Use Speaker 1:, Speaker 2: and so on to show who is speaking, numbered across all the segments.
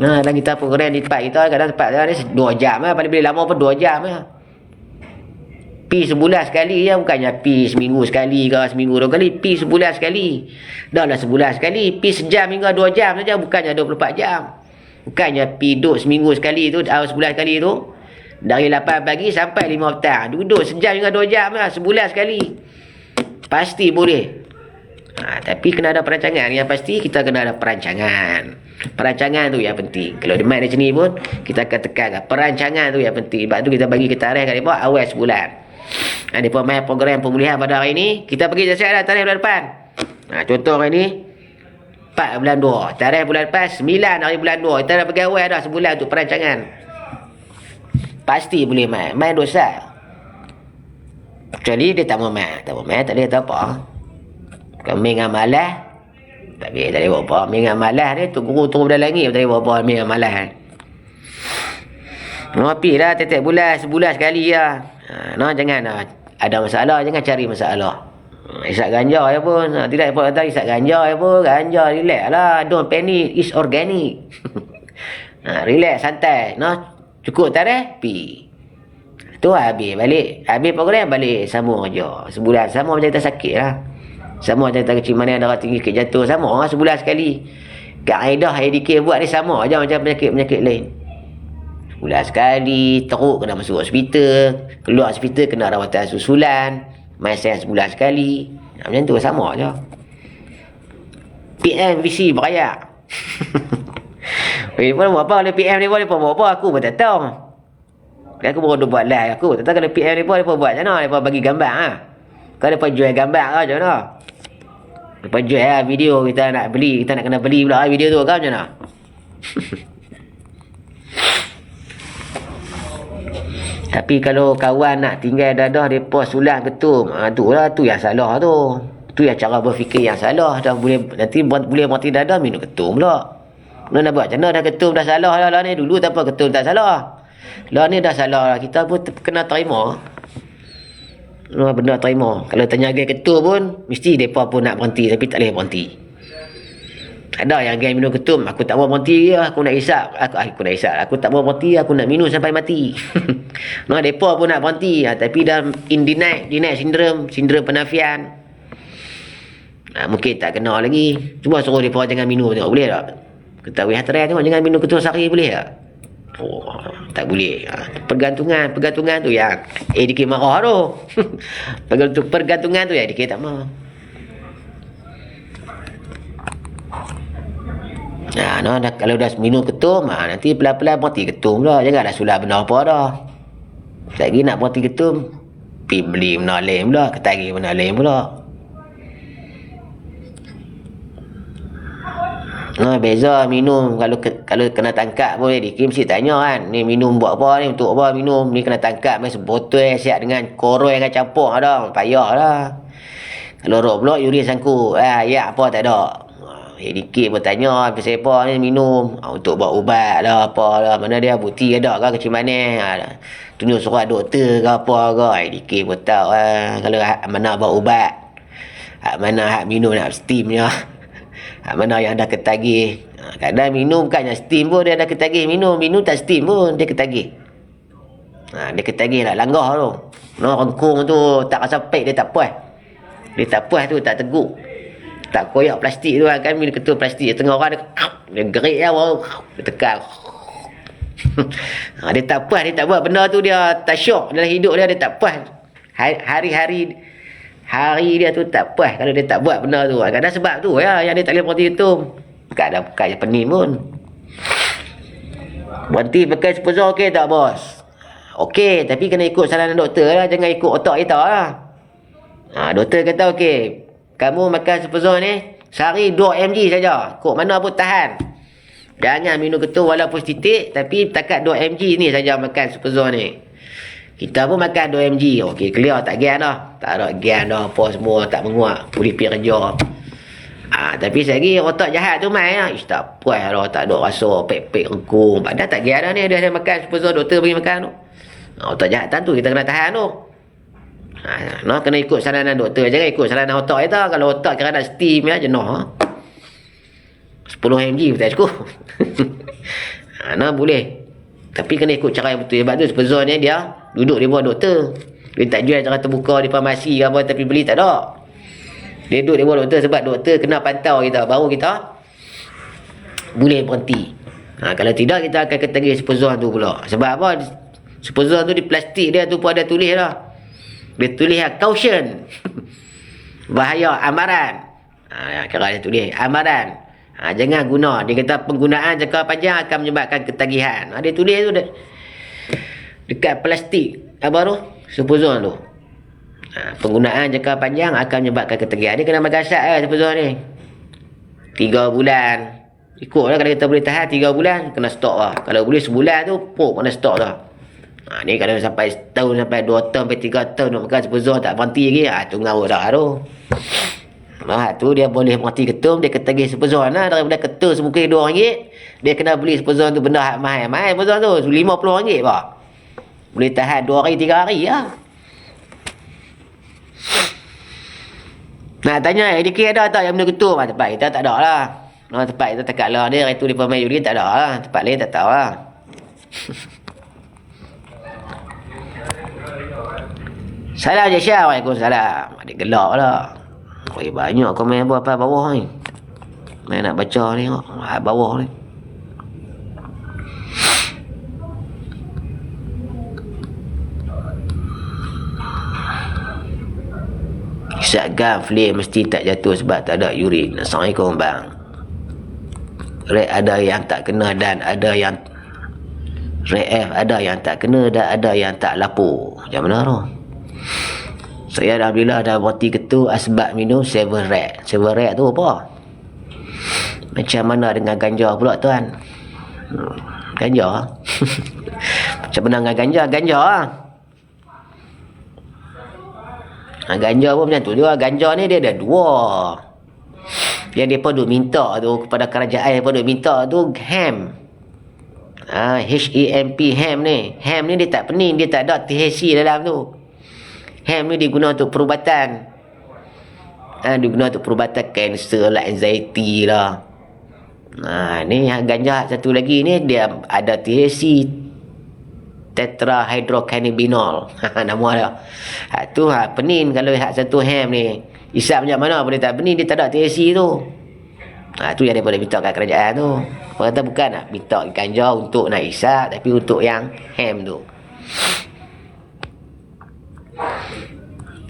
Speaker 1: Dan kita program di tempat kita kadang tempat dia ni 2 jam lah. Paling boleh lama pun 2 jam lah. Pi sebulan sekali ya, bukannya pi seminggu sekali ke seminggu 2 kali, pi sebulan sekali. Dah lah sebulan sekali, pi sejam hingga 2 jam saja, bukannya 24 jam. Bukannya pi duduk seminggu sekali tu, sebulan sekali tu. Dari 8 pagi sampai 5 petang. Duduk sejam hingga 2 jam lah, sebulan sekali. Pasti boleh. Tapi kena ada perancangan. Yang pasti kita kena ada perancangan. Perancangan tu yang penting. Kalau demand macam ni pun, kita akan tekankan. Perancangan tu yang penting. Sebab tu kita bagi ke tarikh kat mereka awal sebulan. Mereka main program pemulihan pada hari ni. Kita pergi jasiah dah tarikh bulan depan. Contoh hari ni 4 bulan 2. Tarikh bulan depan 9 hari bulan 2. Kita dah pergi awal dah sebulan tu perancangan. Pasti boleh main. Main dosa. Kecuali dia tak mau main. Tak mau main tak boleh tak apa. Kami dengan malas. Tak boleh tak boleh buat apa. Kami dengan malas dia tu guru turun dari langit. Tak boleh buat apa. Kami dengan malas. Api lah tiap-tiap bulan. Sebulan sekali lah. Jangan ada masalah. Jangan cari masalah. Isap ganja ya pun. Tidak apa kata isap ganja ya pun. Ganja relax lah. Don't panic. It's organic. Relax santai. Cukup tarikh. Pi. Tu habis balik. Habis program balik. Sambung kerja. Sebulan. Sama macam kita sakit lah. Sama macam kita kecil mana darah tinggi ke jatuh. Sama lah sebulan sekali. Kaedah ADK buat ni sama aja macam penyakit-penyakit lain. Sebulan sekali. Teruk kena masuk hospital. Keluar hospital kena rawatan susulan. Main sayang sebulan sekali. Macam tu sama aja. PM visi beraya. Dia pun buat apa oleh PM ni pun buat apa aku pun tak tahu. Aku baru buat live aku. Tak tahu kalau PM ni pun buat macam mana. Dia bagi gambar ha. Kalau dia jual gambar ke macam mana. Dia jual lah video kita nak beli. Kita nak kena beli pula video tu ke macam mana. Tapi kalau kawan nak tinggal dadah dia post sulang ketum. Tu lah tu yang salah tu. Tu yang cara berfikir yang salah. Dah boleh nanti boleh mati dadah minum ketum pula. Nak buat macam mana dah ketum dah salah lah ni. Dulu tak apa ketum tak salah. Lah ni dah salah lah. Kita pun kena terima. Benda terima. Kalau tanya geng ketum pun mesti mereka pun nak berhenti. Tapi tak boleh berhenti. Ada yang geng minum ketum. Aku tak mau berhenti. Aku nak isap. Aku nak isap. Aku tak mau berhenti. Aku nak minum sampai mati. Mereka pun nak berhenti. Tapi dah in denied syndrome. Sindrom penafian. Mungkin tak kena lagi. Cuma suruh mereka jangan minum. Tengok boleh tak? Ketahui hati tengok jangan minum ketum sehari boleh tak? Tak boleh. Pergantungan tu yang ADK marah tu. Pergantungan tu yang ADK tak mahu. Kalau dah minum ketum, nanti pelan-pelan berhenti ketum pula. Janganlah sulah benda apa dah. Lagi nak berhenti ketum, pergi beli benda lain pula, ketagi benda lain pula. Beza minum kalau kena tangkap pun ADK mesti tanya kan. Ni minum buat apa ni, untuk apa minum ni, kena tangkap mesti botol siap dengan koroi dengan campur dah. Payahlah. Kalau rok blok urin sangkut. Ya apa tak ada. ADK pun tanya siapa ni minum untuk buat ubat lah apa lah. Mana dia bukti ada ke kecil mana. Tunjuk surat doktor ke apa ke. ADK pun tahu kalau mana buat ubat. Mana hak minum nak steamnya. Mana yang dah ketagih. Kadang minum bukannya steam pun dia dah ketagih minum. Minum tak steam pun dia ketagih. Dia ketagih nak langgah tu. Rengkung tu tak rasa pek dia tak puas. Dia tak puas tu tak teguk. Tak koyak plastik tu kan minum ketul plastik. Tengah orang dia gerik lah baru. Dia tekan. Dia tak puas. Dia tak buat benda tu dia tak syok dalam hidup dia. Dia tak puas. Hari dia tu tak puas kalau dia tak buat benda tu. Kadang sebab tu ya yang dia tak boleh berhenti ketum. Bukan pening pun. Berhenti pakai sponsor okey tak bos? Okey, tapi kena ikut saranan doktor lah. Jangan ikut otak kita lah. Doktor kata okey, kamu makan sponsor ni sehari 2 mg saja. Kok mana pun tahan. Jangan minum ketum walaupun setitik. Tapi takat 2 mg ni saja makan sponsor ni. Kita pun makan 2 mg. Okey, clear tak gian dah. Tak ada gian dah. Apa semua tak menguap. Boleh pergi kerja. Tapi lagi otak jahat tu main lah. Tak puas dah. Tak ada rasa pek-pek rengkung. Padahal tak gian dah ni. Dia makan sponsor doktor bagi makan tu. Otak jahat tu kita kena tahan tu. Kena ikut saranan doktor. Jangan ikut saranan otak kita. Kalau otak kira nak steam ya, jenuh. 10 mg tak cukup. Nah boleh. Tapi kena ikut cara yang betul. Sebab tu superzon ni dia duduk di bawah doktor. Dia tak jual cara terbuka di farmasi ke apa, tapi beli tak ada. Dia duduk di bawah doktor sebab doktor kena pantau kita, baru kita boleh berhenti. Kalau tidak kita akan ketagih superzon tu pula. Sebab apa? Superzon tu di plastik dia tu pun ada tulis dah. Dia tulis caution. Bahaya, amaran. Kalau dia tulis amaran. Jangan guna. Dia kata penggunaan jangka panjang akan menyebabkan ketagihan. Dia tulis tu dekat plastik. Apa tu? Superzon tu. Penggunaan jangka panjang akan menyebabkan ketagihan. Dia kena magasat lah superzon ni. 3 bulan. Ikut lah kalau kita boleh tahan 3 bulan, kena stop lah. Kalau boleh sebulan tu, kena stop dah. Ni kalau sampai setahun, sampai 2 tahun, sampai 3 tahun nak makan superzon tak berhenti lagi. Tu ngawur dah tu. Tu dia boleh berhenti ketum, dia ketagih superzon lah. Daripada ketum semungkin RM2, dia kena beli superzon tu benda mahal. Mahal superzon tu, RM50 pak. Boleh tahan 2 hari, 3 hari lah. Nak tanya, EDK ada tak yang benda ketum? Tempat kita tak ada lah. Tempat kita tekat lah dia, itu di pemain judi tak ada lah. Tempat lain tak tahu lah. Salam je Syah. Waalaikumsalam. Adik gelap lah. Banyak komen apa bawah ni. Saya nak baca ni tengok. Bawah ni. Isap gam flame mesti tak jatuh sebab tak ada urin. Assalamualaikum bang. Rek ada yang tak kena dan ada yang Rek F ada yang tak kena dan ada yang tak lapor. Macam mana tu? Saya alhamdulillah dah berhenti ketu sebab minum 7 Red. 7 Red tu apa? Macam mana dengan ganja pula tuan? Ganja? Macam mana dengan ganja? Ganja lah. Ganja pun macam tu juga. Ganja ni dia ada 2. Yang dia pun duk minta tu kepada kerajaan, dia pun duk minta tu ham. HAMP ham ni. Ham ni dia tak pening, dia tak ada THC dalam tu. Ham ni diguna untuk perubatan. Diguna untuk perubatan kanser lah, anxiety lah. Ni ganja satu lagi ni dia ada THC, tetrahydrocannabinol. Nama dia. Tu pening kalau hak satu ham ni. Isap macam mana boleh tak pening, dia tak ada THC tu. Tu yang dia boleh minta kat kerajaan tu. Orang kata bukan nak minta ganja untuk nak isap, tapi untuk yang ham tu.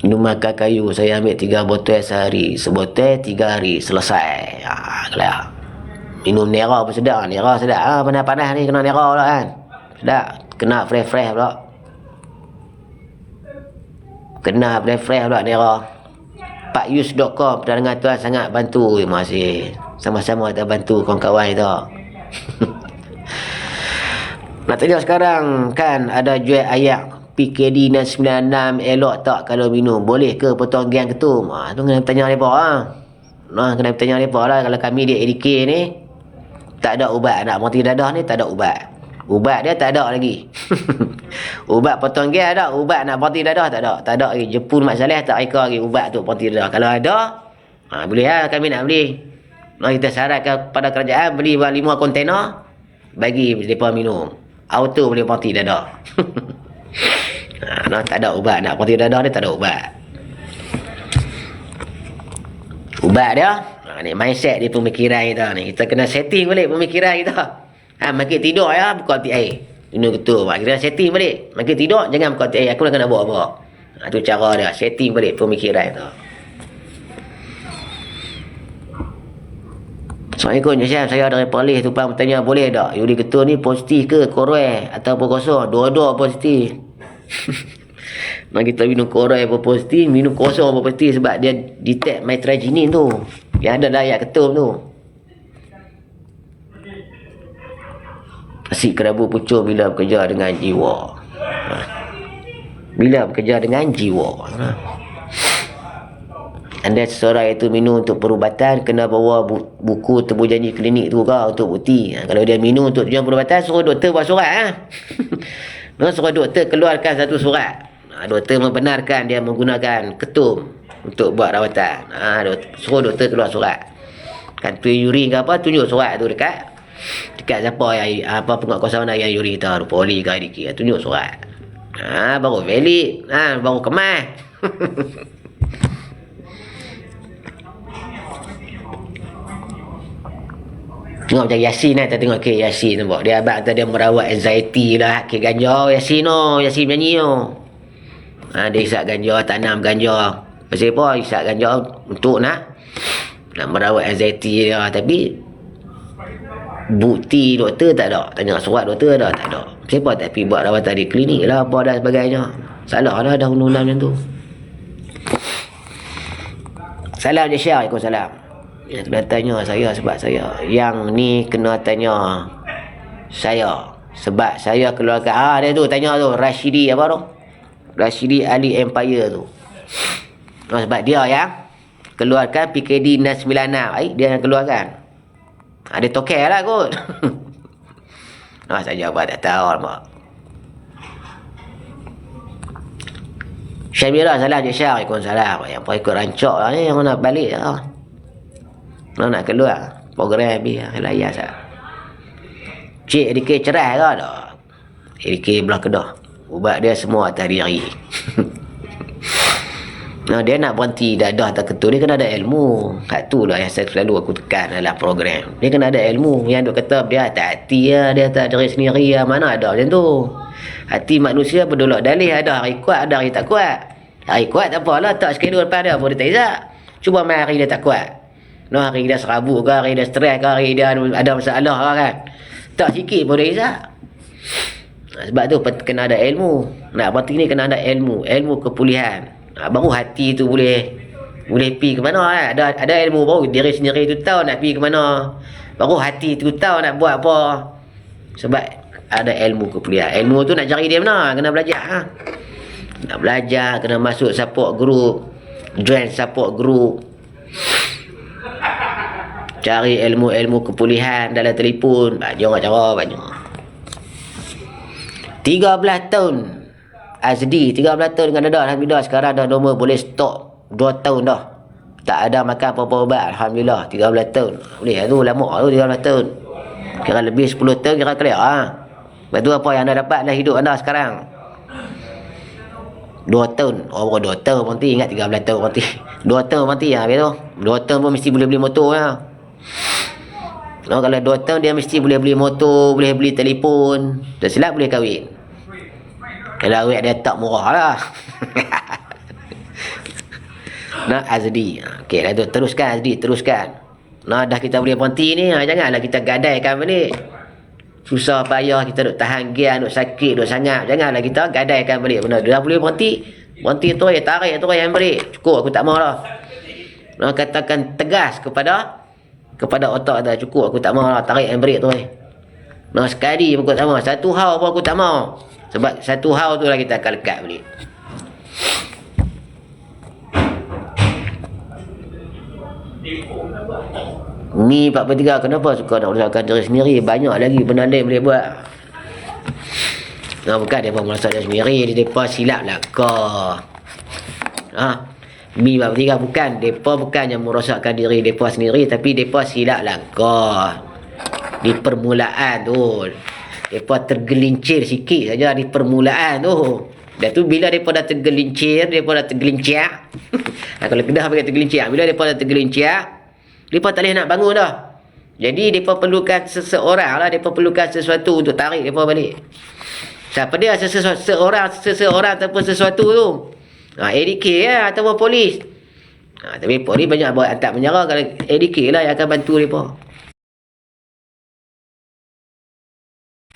Speaker 1: Minum makan kayu saya ambil 3 botol sehari. Sebotol 3 hari selesai. Kalau minum nera pun sedap. Nera sedap. Panas-panas ni kena nera pula kan. Sedap. Kena fresh-fresh pula. Kena fresh-fresh pula nera. pakyus.com dengan tuan sangat bantu. Terima kasih. Sama-sama kita bantu kawan-kawan kita. Nak tanya sekarang kan ada jual ayak PKD 996 elok tak kalau minum? Boleh ke potong gang ketum? Tu kena tanya mereka kena tanya mereka lah. Kalau kami di ADK ni tak ada ubat nak berhenti dadah ni, tak ada ubat. Ubat dia tak ada lagi. Ubat potong gang ada, ubat nak berhenti dadah tak ada. Tak ada lagi. Jepun Mak Saleh tak reka lagi ubat tu berhenti dadah. Kalau ada, boleh lah kami nak beli. Kita syaratkan pada kerajaan beli 5 kontainer, bagi mereka minum. Auto boleh berhenti dadah. Tak ada ubat nak berhenti dadah ni, tak ada ubat. Ubat dia, ni mindset dia, pemikiran kita ni. Kita kena setting balik pemikiran kita. Makin tidur ya, buka hati air. Minum ketul. Kita setting balik. Makin tidur, jangan buka hati air. Aku nak kena buat apa. Tu cara dia. Setting balik pemikiran kita. Assalamualaikum Syam. Saya dari Perlis Tupang bertanya, boleh tak Yudi ketul ni positif ke koroi ataupun kosong? Dua-dua positif. Nak kita minum koroi pun positif, minum kosong pun positif sebab dia detect mitraginin tu. Yang ada dalam ayat ketum tu. Asyik kerabu pucuk bila bekerja dengan jiwa. Bila bekerja dengan jiwa. Anda seseorang itu minum untuk perubatan, kena bawa buku temu janji klinik tu kau untuk bukti. Kalau dia minum untuk tujuan perubatan, suruh doktor buat surat. Suruh doktor keluarkan satu surat. Doktor membenarkan dia menggunakan ketum untuk buat rawatan. Suruh doktor keluar surat. Kan tu Yuri ke apa, tunjuk surat tu dekat siapa yang apa penguatkuasa mana yang Yuri tahu, poli ke IDK, tunjuk surat. Baru valid, baru kemas. Tengok macam Yasin kita tengok ke Yasin nampak. Dia abang kata dia merawat anxiety lah. Ke ganja Yasin Yasin menyanyi dia isap ganja, tanam ganja. Pasal apa isap ganja untuk nak merawat anxiety dia. Tapi bukti doktor tak ada. Tanya surat doktor ada tak ada. Siapa tak pergi buat rawatan di klinik lah apa dan sebagainya. Salah lah dah undang-undang macam tu. Salam je Syah. Waalaikumsalam. Yang kena tanya saya sebab saya. Yang ni kena tanya saya sebab saya keluarkan. Dia tu tanya tu Rashidi apa tu, Rashidi Ali Empire tu. Sebab dia yang keluarkan PKD 996. Dia yang keluarkan. Dia tokel lah kot. Saya jawab tak tahu mak. Syamira salam je Syah. Waalaikumsalam. Yang ikut rancak lah ni, yang nak balik lah. Nak keluar program ni layas lah. Cik DK cerai ke tak? DK belah Kedah. Ubat dia semua atas diri. Dia nak berhenti dadah terketul. Dia kena ada ilmu. Kat tu lah yang selalu aku tekan dalam program. Dia kena ada ilmu. Yang duk kata dia tak hati lah, dia tak diri sendiri lah. Mana ada macam tu. Hati manusia berdolak dalih. Ada hari kuat, ada hari tak kuat. Hari kuat tak apalah, tak skedul depan dia boleh tak izak. Cuba main hari dia tak kuat. Hari dia serabut ke, hari dia stres ke, hari dia ada masalah ke kan. Tak sikit pun dia izak. Sebab tu kena ada ilmu. Nak berhenti ni kena ada ilmu. Ilmu kepulihan. Baru hati tu boleh pergi ke mana. Ada ilmu baru diri sendiri tu tahu nak pergi ke mana. Baru hati tu tahu nak buat apa. Sebab ada ilmu kepulihan. Ilmu tu nak cari dia mana. Kena belajar. Nak belajar, kena masuk support group. Join support group. Cari ilmu-ilmu kepulihan dalam telefon. Banyak cara, banyak. 13 tahun Azdi, 13 tahun dengan dadah. Alhamdulillah sekarang dah normal, boleh stok 2 tahun dah. Tak ada makan apa-apa ubat. Alhamdulillah 13 tahun. Boleh tu lama tu 13 tahun. Kira lebih 10 tahun kira clear Lepas tu apa yang anda dapat dalam hidup anda sekarang? 2 tahun. 2 tahun mati. Ingat 13 tahun mati. 2 tahun mati lah. 2 tahun pun mesti boleh beli motor lah. Kalau 2 tahun dia mesti boleh beli motor, boleh beli telefon. Tak silap boleh kahwin. Kalau awet dia tak murah lah. Azdi. Okey lah tu. Teruskan Azdi, teruskan. Dah kita boleh berhenti ni. Janganlah kita gadaikan balik. Susah payah kita duk tahan gian, duk sakit, duk sangat. Janganlah kita gadaikan balik benda. Dah boleh berhenti. Berhenti tu ya, tarik tu yang balik. Cukup aku tak mau dah. Katakan tegas kepada otak dah, cukup aku tak mau lah, tarik handbrake tu sekali pun aku tak mau, satu hau pun aku tak mau. Sebab satu hau tu lah kita akan lekat balik. Ni 43 kenapa suka nak merosakkan diri sendiri? Banyak lagi benda lain boleh buat. Bukan dia pun merosakkan diri sendiri, dia silap lah kau. Mi 43 bukan, mereka bukan yang merosakkan diri mereka sendiri, tapi mereka silap langkah di permulaan tu. Mereka tergelincir sikit saja di permulaan tu. Dan tu bila mereka dah tergelincir, kalau Kedah pakai tergelincir, bila mereka dah tergelincir, mereka tak boleh nak bangun dah. Jadi mereka perlukan seseorang lah, mereka perlukan sesuatu untuk tarik mereka balik. Siapa dia seseorang ataupun sesuatu tu? ADK lah ataupun polis. Tapi polis banyak buat hantar penjara. Kalau ADK lah yang akan bantu mereka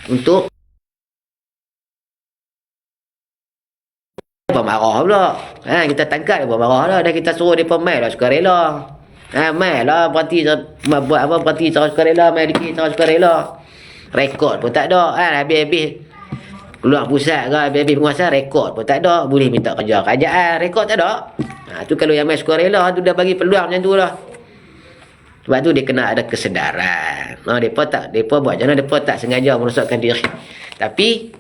Speaker 1: untuk marah pula. Kita tangkap dia marah lah. Dan kita suruh dia main lah sukarela. Main lah berhenti buat apa, berhenti cara sukarela, main ADK cara sukarela. Rekod pun tak ada. Habis-habis keluar pusat ke, habis-habis penguasa, rekod pun tak ada. Boleh minta kerja kerajaan, rekod tak ada. Tu kalau yang main sukarela tu dah bagi peluang macam tu lah. Sebab tu dia kena ada kesedaran. Mereka buat macam mana, mereka tak sengaja merosakkan diri. Tapi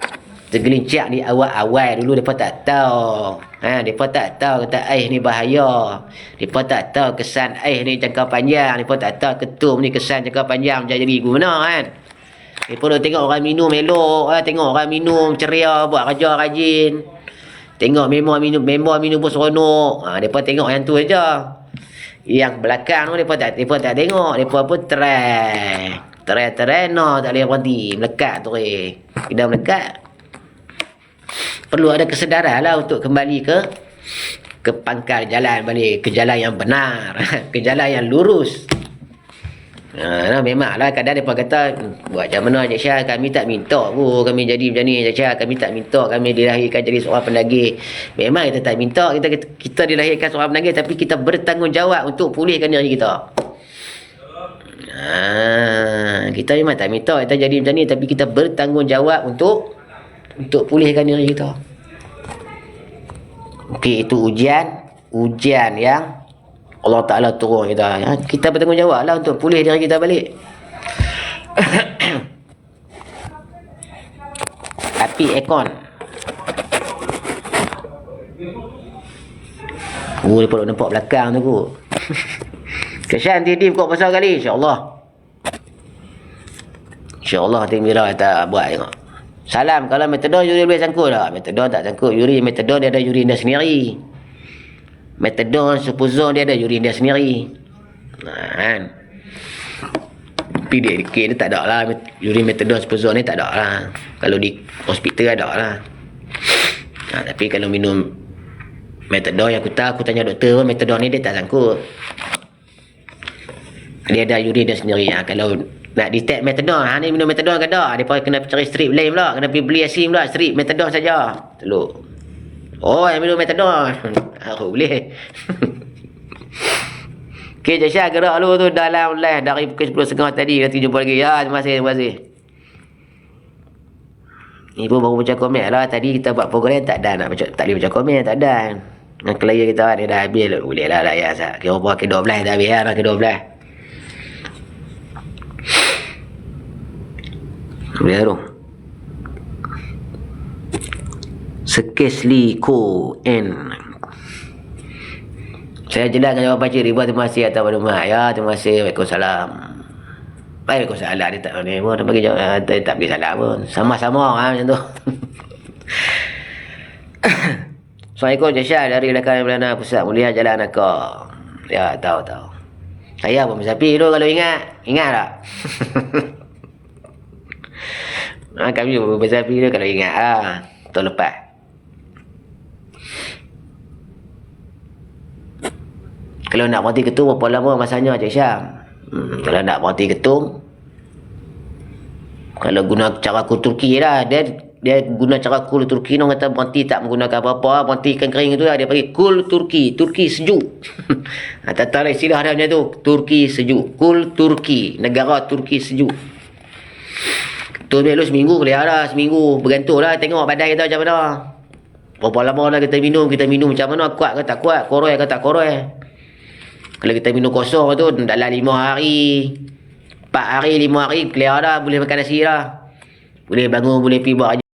Speaker 1: tergelincir di awal-awal dulu, mereka tak tahu. Mereka tak tahu kata air ni bahaya. Mereka tak tahu kesan air ni jangka panjang. Mereka tak tahu ketum ni kesan jangka panjang jadi guna kan. Mereka dah tengok orang minum elok, tengok orang minum ceria, buat kerja rajin. Tengok member minum pun seronok. Mereka tengok yang tu aja. Yang belakang tu mereka tak tengok. Mereka pun try no, tak boleh berhenti melekat tu Kita melekat. Perlu ada kesedaran lah untuk kembali ke pangkal jalan balik, ke jalan yang benar, ke jalan yang lurus. Memanglah kadang mereka kata, buat macam mana Cik Syah, kami tak minta pun kami jadi macam ni Cik Syah, kami tak minta kami dilahirkan jadi seorang pendagih. Memang kita tak minta kita dilahirkan seorang pendagih, tapi kita bertanggungjawab untuk pulihkan diri kita. Kita memang tak minta kita jadi macam ni, tapi kita bertanggungjawab untuk pulihkan diri kita. Okey, itu ujian yang Allah Ta'ala turun kita. Kita bertanggungjawab lah untuk pulih diri kita balik. Api aircon. Dia perlu nampak belakang tu kot. Kesian Tidi kok besar kali. InsyaAllah nanti Mira tak buat tengok. Salam. Kalau metadon Yuri boleh sangkut tak? Metadon tak sangkut Yuri. Metadon dia ada urin dia sendiri. Metadon, supuzon dia ada urin dia sendiri. Kan? Tapi dia tak ada lah. Urin metadon, supuzon ni tak ada lah. Kalau di hospital ada lah. Tapi kalau minum metadon yang aku tanya doktor pun, metadon ni dia tak sangkut. Dia ada urin dia sendiri. Kalau nak detect metadon, ni minum metadon ke tak? Dia kena cari strip lain pula. Kena pergi beli asim pula. Strip metadon saja. Teluk. Oh, yang minum metadon. Boleh. Okey, Cik Syah gerak dulu tu dalam live dari pukul 10.30 tadi. Nanti jumpa lagi. Terima kasih. Ni pun baru baca komen lah. Tadi kita buat program tak ada nak baca, tak boleh baca komen, tak ada. Dengan klien kita dia dah habis. Boleh lah ya. Kira apa ke 12 dah habis lah, ke 12. Boleh tu. Sekesli ko n. Saya jelaskan jawapan Cik Ribuan. Terima kasih atas maklumat. Ya, terima kasih. Waalaikumsalam. Waalaikumsalam. Dia tak ni pun. Dia tak bagi salam pun. Sama-sama macam tu. Assalamualaikum Cik Syah dari Belakang Belana Pusat Mulia Jalan Nakar. Ya, tahu. Saya pun bersapi dulu kalau ingat. Ingat tak? Kami pun bersapi dulu kalau ingat lah. Tahun lepas. Kalau nak berhenti ketum, berapa lama masanya Cik Syam? Kalau nak berhenti ketum, kalau guna cara kul Turki lah, dia guna cara kul Turki, orang kata berhenti tak menggunakan apa-apa, berhenti kering itu lah, dia panggil kul Turki sejuk. Tata istilah dia macam tu, Turki sejuk, kul Turki, negara Turki sejuk. Ketum dia lu seminggu kelihatan lah, seminggu, bergantung lah, tengok badan kita macam mana. Berapa lama lah kita minum macam mana, kuat ke tak kuat, koroi ke tak koroi. Kalau kita minum kosong tu dalam 5 hari, 4 hari, 5 hari clear dah, boleh makan nasi dah. Boleh bangun, boleh pergi buat